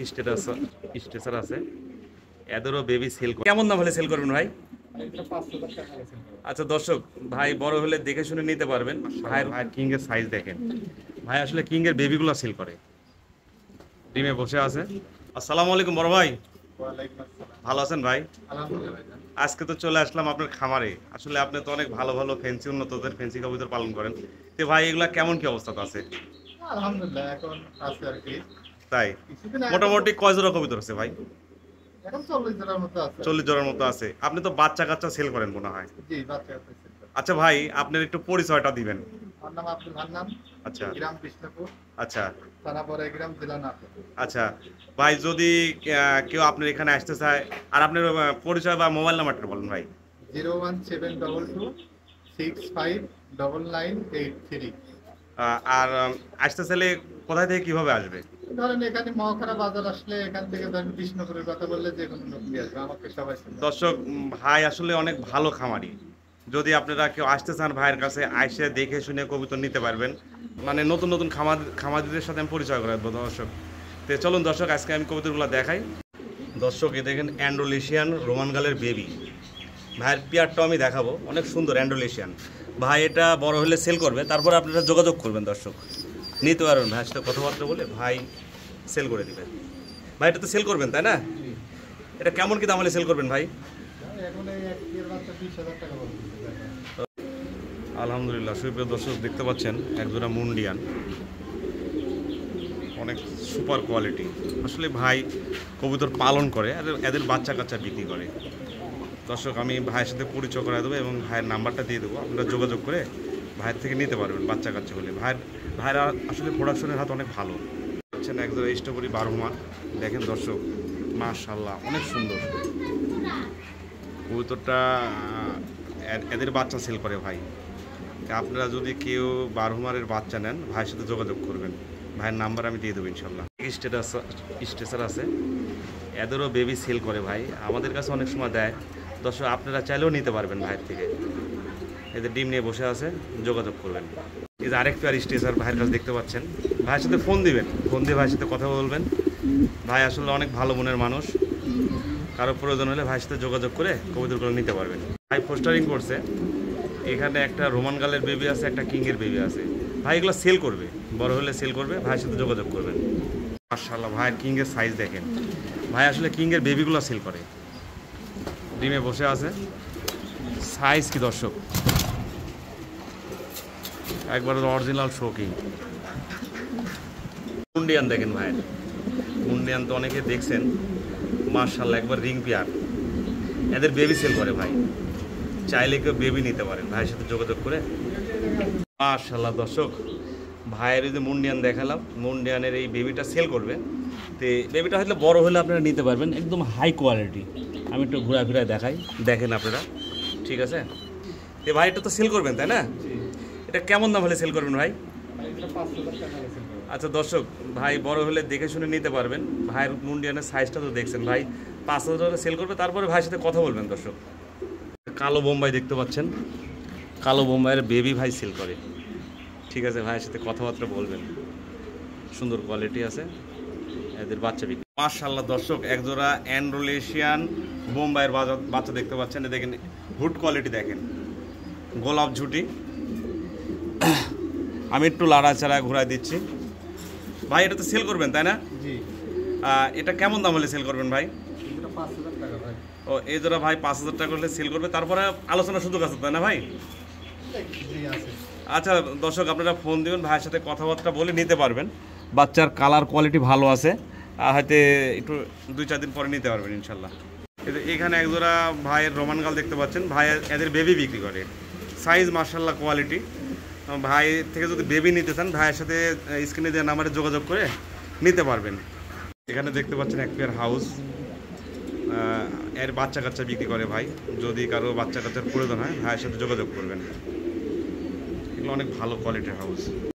Status stretcher আছে, এদেরও baby sell. কেমন দাম হলে সেল করবেন ভাই? আচ্ছা দর্শক, ভাই বড় হলে দেখে শুনে নিতে পারবেন। ভাই কিং এর সাইজ দেখেন, ভাই আসলে কিং এর বেবিগুলো সেল করে। ডিমে বসে আছে। আসসালামু আলাইকুম বড় ভাই, ভালো আছেন ভাই? আজকে তো চলে আসলাম আপনার খামারে। আসলে আপনি তো অনেক ভালো ভালো ফেন্সি উন্নতদের ফেন্সি কবুতর পালন করেন। তো ভাই এগুলা কেমন কি অবস্থা আছে? আলহামদুলিল্লাহ এখন আছে আর কি। তাই কিছুদিন আগে মোটামুটি কয় জোড়া কবুতর আছে ভাই? এখন 40 জনের মতো আছে। 40 জোড়ার মতো আছে। আপনি তো বাচ্চা কাচ্চা সেল করেন মনে হয়। জি, বাচ্চা আছে ছিল। আচ্ছা ভাই, আপনার একটু পরিচয়টা দিবেন। আমার নাম আব্দুল হান্নান। আচ্ছা গ্রাম কৃষ্ণপুর, আচ্ছা থানা বড়াইগ্রাম, জেলা নাটোর। আচ্ছা ভাই, যদি কেউ আপনার এখানে আসতে চায়, আর আপনার পরিচয় বা মোবাইল নাম্বারটা বলুন ভাই। 01722659983। আর আসতে চাইলে কোথায় থেকে কিভাবে আসবে? ধরেন এখানে মহাখারা বাজার আসলে এখান থেকে ধরেন কৃষ্ণপুরের কথা বললে যে কোনো লোক নিয়ে আসবে, আমাকে সবাই চেনে। দর্শক, ভাই আসলে অনেক ভালো খামারি। যদি আপনারা কেউ আসতে চান ভাইয়ের কাছে, আইসে দেখে শুনে কবুতর নিতে পারবেন। মানে নতুন নতুন খামারিদের সাথে আমি পরিচয় করে দেবো দর্শক। তো চলুন দর্শক, আজকে আমি কবুতরগুলো দেখাই। দর্শক এ দেখেন অ্যান্ডোলেশিয়ান রোমান গালের বেবি। ভাইয়ের পেয়ারটাও আমি দেখাবো, অনেক সুন্দর অ্যান্ডোলেশিয়ান। ভাই এটা বড় হলে সেল করবে, তারপর আপনারা যোগাযোগ করবেন দর্শক, নিতে পারবেন। ভাইয়ের সাথে কথাবার্তা বলে ভাই সেল করে দিবেন। ভাই এটা তো সেল করবেন তাই না? এটা কেমন কি দাম হলে সেল করবেন ভাই? এখন এই এক বিয়ের বাচ্চা 20,000 টাকা বলতেছে। আলহামদুলিল্লাহ, সুপ্রিয় দর্শক দেখতে পাচ্ছেন একজোড়া মুন্ডিয়ান, অনেক সুপার কোয়ালিটি। আসলে ভাই কবুতর পালন করে আর এদের বাচ্চা কাচ্চা বিক্রি করে। দর্শক আমি ভাইয়ের সাথে পরিচয় করে দেবো এবং ভাইয়ের নাম্বারটা দিয়ে দেবো, আপনারা যোগাযোগ করে ভাইয়ের থেকে নিতে পারবেন বাচ্চা কাচ্চা হলে। ভাইয়েরা আসলে প্রোডাকশনের হাত অনেক ভালো। হচ্ছেন একজোড়া স্ট্রবেরি বারোমা, দেখেন দর্শক, মাশাআল্লাহ অনেক সুন্দর কবুতরটা। এদের বাচ্চা সেল করে ভাই। আপনারা যদি কেউ বারোমারের বাচ্চা নেন, ভাইয়ের সাথে যোগাযোগ করবেন। ভাইয়ের নাম্বার আমি দিয়ে দেবো ইনশাল্লাহ। স্ট্রেচার আছে, এদেরও বেবি সেল করে ভাই, আমাদের কাছে অনেক সময় দেয়। দর্শক আপনারা চাইলেও নিতে পারবেন ভাইয়ের থেকে। এদের ডিম নিয়ে বসে আছে, যোগাযোগ করবেন। এই যে আরেক পেয়ার স্ট্রেচার ভাইয়ের কাছে দেখতে পাচ্ছেন। ভাইয়ের সাথে ফোন দিবেন, ফোন দিয়ে ভাইয়ের সাথে কথা বলবেন। ভাই আসলে অনেক ভালো মনের মানুষ, কারো প্রয়োজন হলে ভাইয়ের সাথে যোগাযোগ করে কবুতরগুলো নিতে পারবেন। ভাই পোস্টারিং করছে, এখানে একটা রোমান গালের বেবি আছে, একটা কিংয়ের বেবি আছে। ভাই এগুলো সেল করবে, বড় হলে সেল করবে, ভাইয়ের সাথে যোগাযোগ করবেন। মাশাআল্লাহ, ভাইয়ের কিংয়ের সাইজ দেখেন। ভাই আসলে কিংয়ের বেবিগুলো সেল করে। ডিমে বসে আছে, সাইজ কি দর্শক, একবার অরিজিনাল শো কিং। মুন্ডিয়ান দেখেন ভাইয়ের, মুন্ডিয়ান তো অনেকে দেখছেন, মাশাআল্লাহ একবার রিং পেয়ার। এদের বেবি সেল করে ভাই, চাইলে কেউ বেবি নিতে পারেন ভাইয়ের সাথে যোগাযোগ করে। মাশাআল্লাহ দর্শক, ভাইয়ের এই যে মুন্ডিয়ান দেখালাম, মুন্ডিয়ানের এই বেবিটা সেল করবে। তো বেবিটা হয়তো বড় হলে আপনারা নিতে পারবেন, একদম হাই কোয়ালিটি। আমি একটু ঘোরাফেরায় দেখাই, দেখেন আপনারা, ঠিক আছে? তো ভাই এটা তো সেল করবেন তাই না? এটা কেমন দাম হলে সেল করবেন ভাই? আচ্ছা দর্শক, ভাই বড় হলে দেখে শুনে নিতে পারবেন। ভাইয়ের মুন্ডিয়ানের সাইজটা তো দেখছেন, ভাই 5,000 সেল করবে, তারপরে ভাইয়ের সাথে কথা বলবেন দর্শক। কালো বোম্বাই দেখতে পাচ্ছেন, কালো বোম্বাইয়ের বেবি ভাই সেল করে, ঠিক আছে? ভাইয়ের সাথে কথাবার্তা বলবেন, সুন্দর কোয়ালিটি আছে, এদের বাচ্চা বিক্রি। মাশাআল্লাহ দর্শক, একজোড়া অ্যান্ডোলেশিয়ান বোম্বাইয়ের বাচ্চা দেখতে পাচ্ছেন। দেখেন হুড কোয়ালিটি দেখেন, গোলাপ ঝুটি। আমি একটু লাড়াচাড়া ঘুরাই দিচ্ছি। ভাই এটা তো সেল করবেন তাই না? জি। এটা কেমন দাম হলে সেল করবেন ভাই? এটা 5,000 টাকা ভাই। ও এই জোড়া ভাই 5,000 টাকা হলে সেল করবে, তারপরে আলোচনার সুযোগ আছে তাই না ভাই? জি আছে। আচ্ছা দর্শক, আপনারা ফোন দিবেন, ভাইয়ের সাথে কথাবার্তা বলে নিতে পারবেন। বাচ্চার কালার কোয়ালিটি ভালো আছে, হয়তো একটু 2-4 দিন পরে নিতে পারবেন ইনশাল্লাহ। এখানে একজোড়া ভাইয়ের রোমান গাল দেখতে পাচ্ছেন, ভাই এদের বেবি বিক্রি করে, সাইজ মাশাআল্লাহ কোয়ালিটি। ভাই থেকে যদি বেবি নিতে চান, ভাইয়ের সাথে স্ক্রিনে দেওয়া নাম্বারে যোগাযোগ করে নিতে পারবেন। এখানে দেখতে পাচ্ছেন এক পেয়ার হাউস, এর বাচ্চা কাচ্চা বিক্রি করে ভাই। যদি কারো বাচ্চা কাচ্চার প্রয়োজন হয়, ভাইয়ের সাথে যোগাযোগ করবেন। এগুলো অনেক ভালো কোয়ালিটির হাউস।